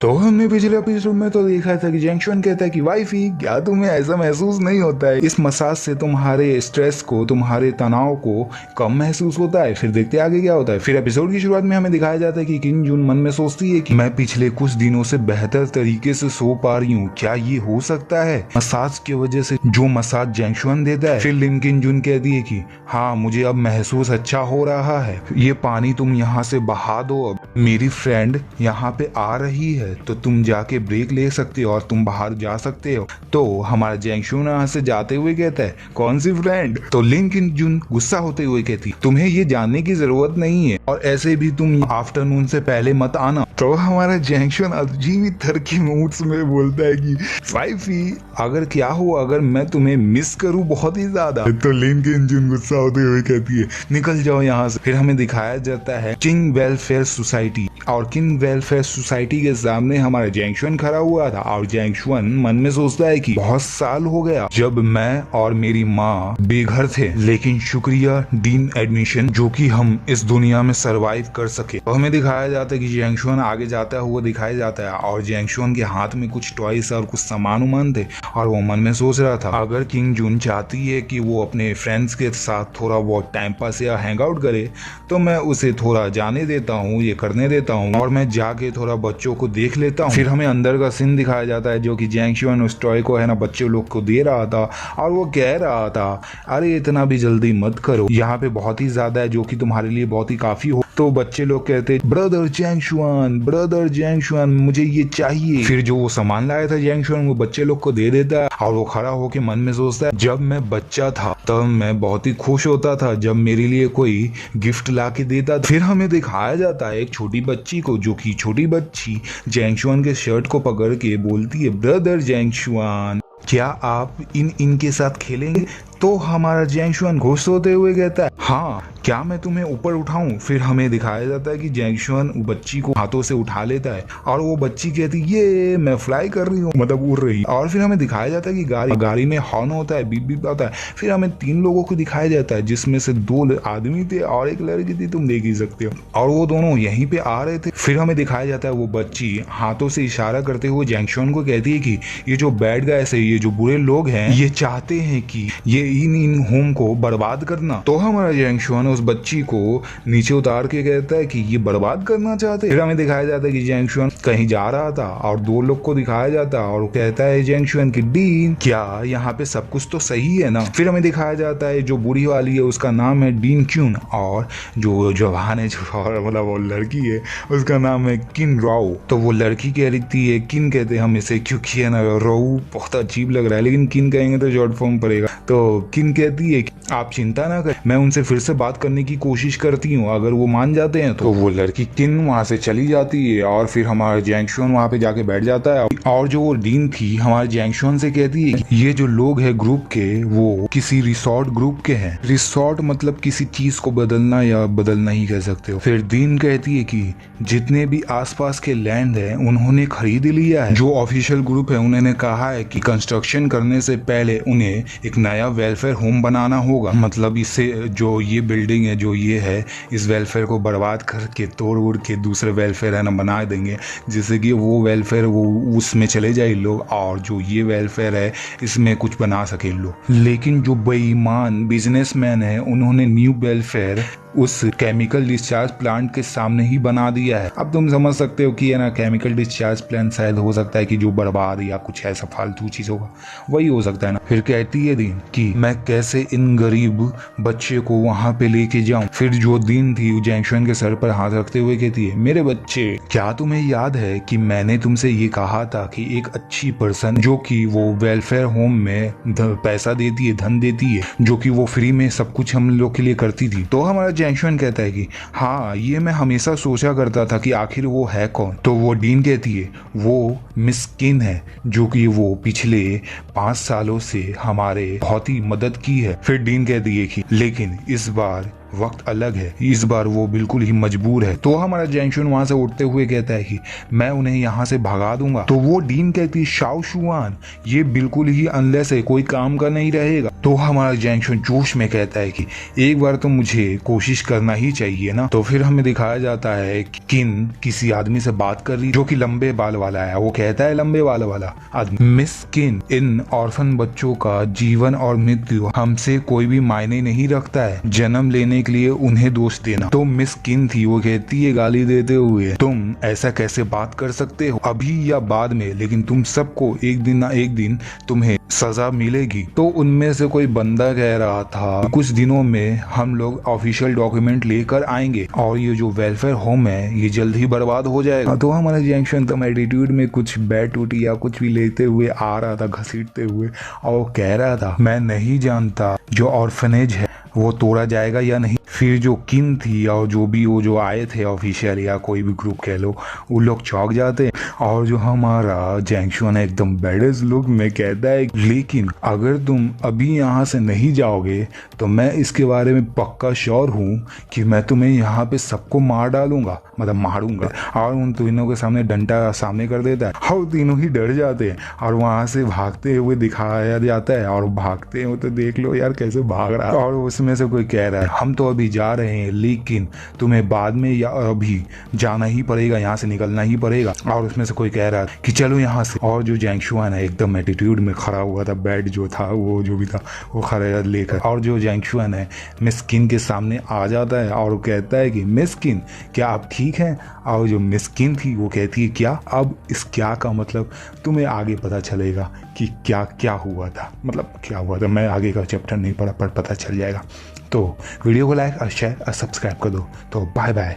तो हमने पिछले एपिसोड में तो देखा था कि जैंगशुन कहता है कि वाइफी क्या तुम्हें ऐसा महसूस नहीं होता है, इस मसाज से तुम्हारे स्ट्रेस को, तुम्हारे तनाव को कम महसूस होता है। फिर देखते हैं आगे क्या होता है। फिर एपिसोड की शुरुआत में हमें दिखाया जाता है कि किम जून मन में सोचती है कि मैं पिछले कुछ दिनों से बेहतर तरीके से सो पा रही हूँ, क्या ये हो सकता है मसाज की वजह से, जो मसाज जैंगशुन देता है। फिर लिम किम जून कहती है कि हाँ, मुझे अब महसूस अच्छा हो रहा है, ये पानी तुम यहाँ से बहा दो, अब मेरी फ्रेंड यहाँ पे आ रही है तो तुम जाके ब्रेक ले सकते हो और तुम बाहर जा सकते हो। तो हमारा जैंगशुन यहाँ से जाते हुए कहता है कौन सी फ्रेंड। तो लिन किन जुन गुस्सा होते हुए कहती तुम्हें ये जानने की जरूरत नहीं है और ऐसे भी तुम आफ्टरनून से पहले मत आना। तो हमारा जैंगशुन अजीब ही तरकी मूड्स में बोलता है कि वाइफी अगर क्या हो, अगर मैं तुम्हें मिस करूं बहुत ही ज्यादा। तो लिन किन जुन गुस्सा होते हुए कहती है निकल जाओ यहाँ से। फिर हमें दिखाया जाता है किंग वेलफेयर सोसाइटी, और किंग वेलफेयर सोसाइटी के सामने हमारा जैंगशुन खड़ा हुआ था और जैंगशुन मन में सोचता है कि बहुत साल हो गया जब मैं और मेरी माँ बेघर थे, लेकिन शुक्रिया डीन एडमिशन जो कि हम इस दुनिया में सरवाइव कर सके। तो हमें दिखाया जाता है कि जैंगशुन आगे जाता हुआ दिखाया जाता है और जैंगशुन के हाथ में कुछ टॉयस और कुछ सामान उमान थे और वो मन में सोच रहा था अगर किंग जून चाहती है कि वो अपने फ्रेंड्स के साथ थोड़ा बहुत टाइम पास या हैंग आउट करे तो मैं उसे थोड़ा जाने देता हूँ, ये करने देता हूँ और मैं जाके थोड़ा बच्चों को देख लेता हूँ। फिर हमें अंदर का सीन दिखाया जाता है जो कि जैंगशुन उस टॉय को है ना बच्चों लोग को दे रहा था और वो कह रहा था अरे इतना भी जल्दी मत करो, यहाँ पे बहुत ही ज्यादा है जो कि तुम्हारे लिए बहुत ही काफी हो। तो बच्चे लोग कहते ब्रदर जैंगशुन मुझे ये चाहिए। फिर जो वो सामान लाया था जैंगशुन वो बच्चे लोग को दे देता है और वो खड़ा होके मन में सोचता है जब मैं बच्चा था तब मैं बहुत ही खुश होता था जब मेरे लिए कोई गिफ्ट ला के देता था। फिर हमें दिखाया जाता है एक छोटी बच्ची को जो कि छोटी बच्ची जैंगशुन के शर्ट को पकड़ के बोलती है ब्रदर जैंगशुन क्या आप इनके साथ खेलेंगे। तो हमारा जैंगशुन खुश होते हुए कहता है हाँ, क्या मैं तुम्हें ऊपर उठाऊं। फिर हमें दिखाया जाता है कि जैंगशुन बच्ची को हाथों से उठा लेता है और वो बच्ची कहती ये मैं फ्लाई कर रही हूँ, मतलब उड़ रही। और फिर हमें दिखाया जाता है कि गाड़ी में हॉर्न होता है, बीप बीप होता है। फिर हमें 3 लोगों को दिखाया जाता है जिसमें से 2 आदमी थे और एक लड़की थी, तुम देख ही सकते हो, और वो दोनों यहीं पे आ रहे थे। फिर हमें दिखाया जाता है वो बच्ची हाथों से इशारा करते हुए जैंगशुन को कहती है कि ये जो बैड गाइस है, ये जो बुरे लोग हैं, ये चाहते हैं कि ये इन होम को बर्बाद करना। तो हमारा जैंगशुन उस बच्ची को नीचे उतार के कहता है कि ये बर्बाद करना चाहते। फिर हमें दिखाया जाता है कि जैंगशुन कहीं जा रहा था और 2 लोग को दिखाया जाता है और वो कहता है जैंगशुन की डीन क्या यहाँ पे सब कुछ तो सही है ना। फिर हमें दिखाया जाता है जो बूढ़ी वाली है उसका नाम है डीन क्यून और जो जवान है मतलब वो लड़की है उसका नाम है किन राओ। तो वो लड़की कह रही है किन कहते हैं हम इसे क्योंकि है ना राओ बहुत अजीब लग रहा है, लेकिन किन कहेंगे तो शॉर्ट फॉर्म पड़ेगा। तो किन कहती है कि आप चिंता ना करें, मैं उनसे फिर से बात करने की कोशिश करती हूँ, अगर वो मान जाते हैं तो वो लड़की किन वहाँ से चली जाती है और फिर हमारा जैंगशुन वहाँ पे जाके बैठ जाता है। और जो वो डीन थी हमारे जैंगशुन से कहती है कि ये जो लोग हैं ग्रुप के वो किसी रिसोर्ट ग्रुप के हैं। रिसोर्ट मतलब किसी चीज को बदलना या बदलना ही कह सकते हो। फिर डीन कहती है कि जितने भी आसपास के लैंड है उन्होंने खरीद लिया है, जो ऑफिशियल ग्रुप है उन्होंने कहा है कि कंस्ट्रक्शन करने से पहले उन्हें एक नया वेलफेयर होम बनाना होगा, मतलब इससे जो ये बिल्डिंग है जो ये है इस वेलफेयर को बर्बाद करके तोड़ उड़ के दूसरे वेलफेयर है ना बना देंगे, जिससे कि वो वेलफेयर वो उसमें चले जाए लोग और जो ये वेलफेयर है इसमें कुछ बना सके लोग। लेकिन जो बेईमान बिजनेसमैन है उन्होंने न्यू वेलफेयर उस केमिकल डिस्चार्ज प्लांट के सामने ही बना दिया है। अब तुम समझ सकते हो कि है ना केमिकल डिस्चार्ज प्लांट शायद हो सकता है कि जो बर्बाद या कुछ ऐसा फालतू चीज होगा वही हो सकता है ना। फिर कहती है दिन कि मैं कैसे इन गरीब बच्चे को वहां पे लेके जाऊं। फिर जो दिन थी जैंगशुन के सर पर हाथ रखते हुए कहती है मेरे बच्चे क्या तुम्हें याद है कि मैंने तुमसे ये कहा था कि एक अच्छी पर्सन जो कि वो वेलफेयर होम में पैसा देती है, धन देती है, जो कि वो फ्री में सब कुछ हम लोग के लिए करती थी। तो हमारा जैंगशुन कहता है कि हाँ ये मैं हमेशा सोचा करता था कि आखिर वो है कौन। तो वो डीन कहती है वो मिस किन है जो कि वो पिछले 5 सालों से हमारे बहुत ही मदद की है। फिर डीन कहती है कि लेकिन इस बार वक्त अलग है, इस बार वो बिल्कुल ही मजबूर है। तो हमारा जैंगशुन वहां से उठते हुए कहता है कि मैं उन्हें यहाँ से भगा दूंगा। तो वो डीन कहती है शाओ शुआन ये बिल्कुल ही अनलेस है, कोई काम का नहीं रहेगा। तो हमारा जैंगशुन जोश में कहता है कि एक बार तो मुझे कोशिश करना ही चाहिए ना। तो फिर हमें दिखाया जाता है कि किन किसी आदमी से बात कर रही जो कि लंबे बाल वाला है। वो कहता है लंबे बाल वाला आदमी, मिस किन इन ऑर्फन बच्चों का जीवन और मृत्यु हमसे कोई भी मायने नहीं रखता है, जन्म लेने के लिए उन्हें दोष देना। तो मिस किन थी, वो कहती है गाली देते हुए, तुम ऐसा कैसे बात कर सकते हो अभी या बाद में, लेकिन तुम सबको एक दिन ना एक दिन तुम्हें सजा मिलेगी। तो उनमें से कोई बंदा कह रहा था कुछ दिनों में हम लोग ऑफिशियल डॉक्यूमेंट लेकर आएंगे और ये जो वेलफेयर होम है ये जल्द ही बर्बाद हो जाएगा। तो हमारा जैंगशुन तो एटीट्यूड में कुछ बैट उठी या कुछ भी लेते हुए आ रहा था, घसीटते हुए, और कह रहा था मैं नहीं जानता जो ऑर्फनेज है वो तोड़ा जाएगा या नहीं। फिर जो किन थी और जो भी वो जो आए थे ऑफिशियल या कोई भी ग्रुप कह लो, वो लोग चौंक जाते हैं। और जो हमारा जैंगशुन है एकदम बैडेस्ट लुक में कहता है लेकिन अगर तुम अभी यहाँ से नहीं जाओगे तो मैं इसके बारे में पक्का श्योर हूँ कि मैं तुम्हें यहाँ पे सबको मार डालूंगा, मतलब मारूंगा। और उन तीनों के सामने डंडा सामने कर देता है और तीनों ही डर जाते हैं और वहां से भागते हुए दिखाया जाता है। और भागते हो तो देख लो यार कैसे भाग रहा है। और उसमें से कोई कह रहा है हम तो अभी जा रहे हैं लेकिन तुम्हें बाद में या अभी जाना ही पड़ेगा, यहाँ से निकलना ही पड़ेगा। और उसमें से कोई कह रहा है कि चलो यहाँ से। और जो जैंगशुआन है एकदम एटीट्यूड में खड़ा हुआ था, बेड जो था वो जो भी था वो खड़ा लेकर, और जो जैंगशुआन है मिस किन के सामने आ जाता है और कहता है कि मिस किन क्या आप ठीक हैं। और जो मिस किन थी वो कहती है क्या। अब इस क्या का मतलब तुम्हें आगे पता चलेगा कि क्या क्या हुआ था, मतलब क्या हुआ था। मैं आगे का चैप्टर नहीं पढ़ा पर पता चल जाएगा। तो वीडियो को लाइक और शेयर और सब्सक्राइब कर दो। तो बाय बाय।